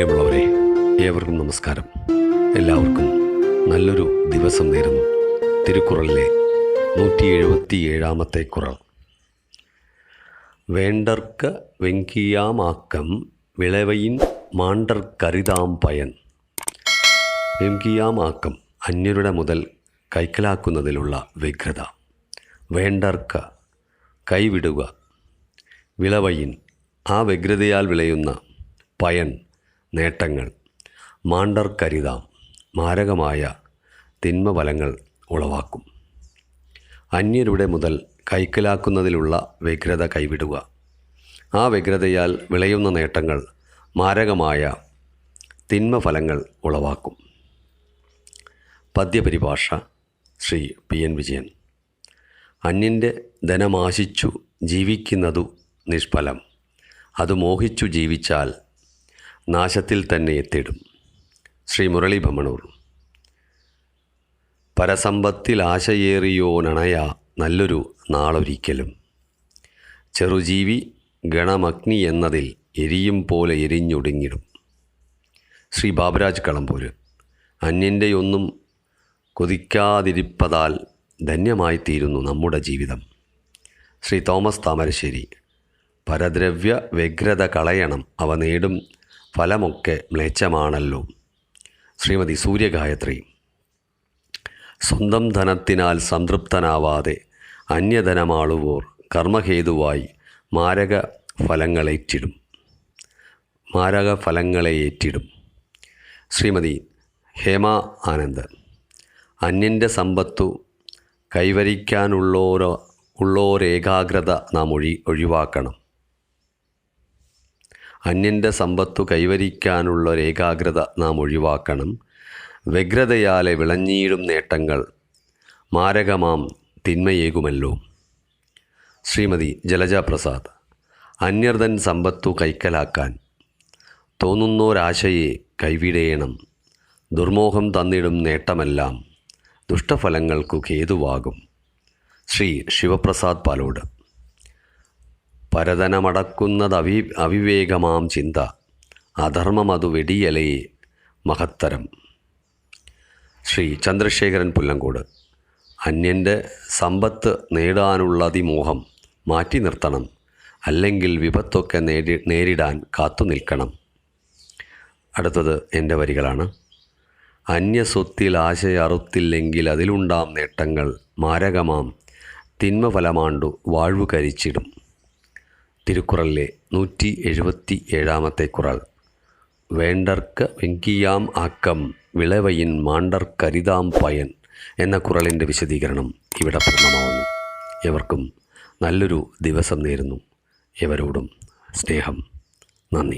പ്രിയമുള്ളവരെ, ഏവർക്കും നമസ്കാരം. എല്ലാവർക്കും നല്ലൊരു ദിവസം നേരുന്നു. തിരുക്കുറളിലെ 177 കുറൾ. വേണ്ടർക്ക് വെങ്കിയാമാക്കം വിളവയിൻ മാണ്ടർക്കരിതാം പയൻ. വെങ്കിയാമാക്കം അന്യരുടെ മുതൽ കൈക്കലാക്കുന്നതിലുള്ള വ്യഗ്രത. വേണ്ടർക്ക് കൈവിടുക. വിളവയിൻ ആ വ്യഗ്രതയാൽ വിളയുന്ന പയൻ നേട്ടങ്ങൾ. മാണ്ടർക്കരിതാം മാരകമായ തിന്മഫലങ്ങൾ ഉളവാക്കും. അന്യരുടെ മുതൽ കൈക്കലാക്കുന്നതിലുള്ള വ്യഗ്രത കൈവിടുക. ആ വ്യഗ്രതയാൽ വിളയുന്ന നേട്ടങ്ങൾ മാരകമായ തിന്മഫലങ്ങൾ ഉളവാക്കും. പദ്യപരിഭാഷ ശ്രീ PN വിജയൻ. അന്യൻ്റെ ധനമാശിച്ചു ജീവിക്കുന്നതു നിഷ്ഫലം. അത് മോഹിച്ചു ജീവിച്ചാൽ നാശത്തിൽ തന്നെ എത്തിയിടും. ശ്രീ മുരളി ഭമണൂർ. പരസമ്പത്തിൽ ആശയേറിയോനണയ നല്ലൊരു നാളൊരിക്കലും. ചെറുജീവി ഗണമഗ്നി എന്നതിൽ എരിയും പോലെ എരിഞ്ഞൊടുങ്ങിടും. ശ്രീ ബാബുരാജ് കളമ്പൂര്. അന്യൻ്റെയൊന്നും കൊതിക്കാതിരിപ്പതാൽ ധന്യമായിത്തീരുന്നു നമ്മുടെ ജീവിതം. ശ്രീ തോമസ് താമരശ്ശേരി. പരദ്രവ്യ വ്യഗ്രത കളയണം, അവ നേടും ഫലമൊക്കെ മ്ലേച്ഛമാണല്ലോ. ശ്രീമതി സൂര്യഗായത്രി. സ്വന്തം ധനത്തിനാൽ സംതൃപ്തനാവാതെ അന്യധനമാളുവോർ കർമ്മഹേതുവായി മാരക ഫലങ്ങളെ ഏറ്റിടും. ശ്രീമതി ഹേമ ആനന്ദ്. അന്യൻ്റെ സമ്പത്തു കൈവരിക്കാനുള്ളോരേകാഗ്രത നാം ഒഴിവാക്കണം. അന്യൻ്റെ സമ്പത്തു കൈവരിക്കാനുള്ളൊരേകാഗ്രത നാം ഒഴിവാക്കണം. വ്യഗ്രതയാലെ വിളഞ്ഞിടും നേട്ടങ്ങൾ മാരകമാം തിന്മയേകുമല്ലോ. ശ്രീമതി ജലജ പ്രസാദ്. അന്യർതൻ സമ്പത്തു കൈക്കലാക്കാൻ തോന്നുന്നൊരാശയെ കൈവിടേണം. ദുർമോഹം തന്നിടും നേട്ടമെല്ലാം ദുഷ്ടഫലങ്ങൾക്കു ഹേതുവാകും. ശ്രീ ശിവപ്രസാദ് പാലോട്. പരധനമടക്കുന്നത് അവിവേകമാം ചിന്ത. അധർമ്മമതു വെടിയലയെ മഹത്തരം. ശ്രീ ചന്ദ്രശേഖരൻ പുല്ലങ്കോട്. അന്യൻ്റെ സമ്പത്ത് നേടാനുള്ള അതിമോഹം മാറ്റി നിർത്തണം. അല്ലെങ്കിൽ വിപത്തൊക്കെ നേരിടാൻ കാത്തു നിൽക്കണം. അടുത്തത് എൻ്റെ വരികളാണ്. അന്യസ്വത്തിൽ ആശയറുത്തില്ലെങ്കിൽ അതിലുണ്ടാം നേട്ടങ്ങൾ മാരകമാം തിന്മഫലമാണ്ടു വാഴ്വു കരിച്ചിടും. തിരുക്കുറളിലെ 177 കുറൾ. വേണ്ടർക്ക് വെങ്കിയാം ആക്കം വിളവയിൻ മാണ്ടർക്കരിതാം പയൻ എന്ന കുറളിൻ്റെ വിശദീകരണം ഇവിടെ പൂർണ്ണമാവുന്നു. എവർക്കും നല്ലൊരു ദിവസം നേരുന്നു. എവരോടും സ്നേഹം.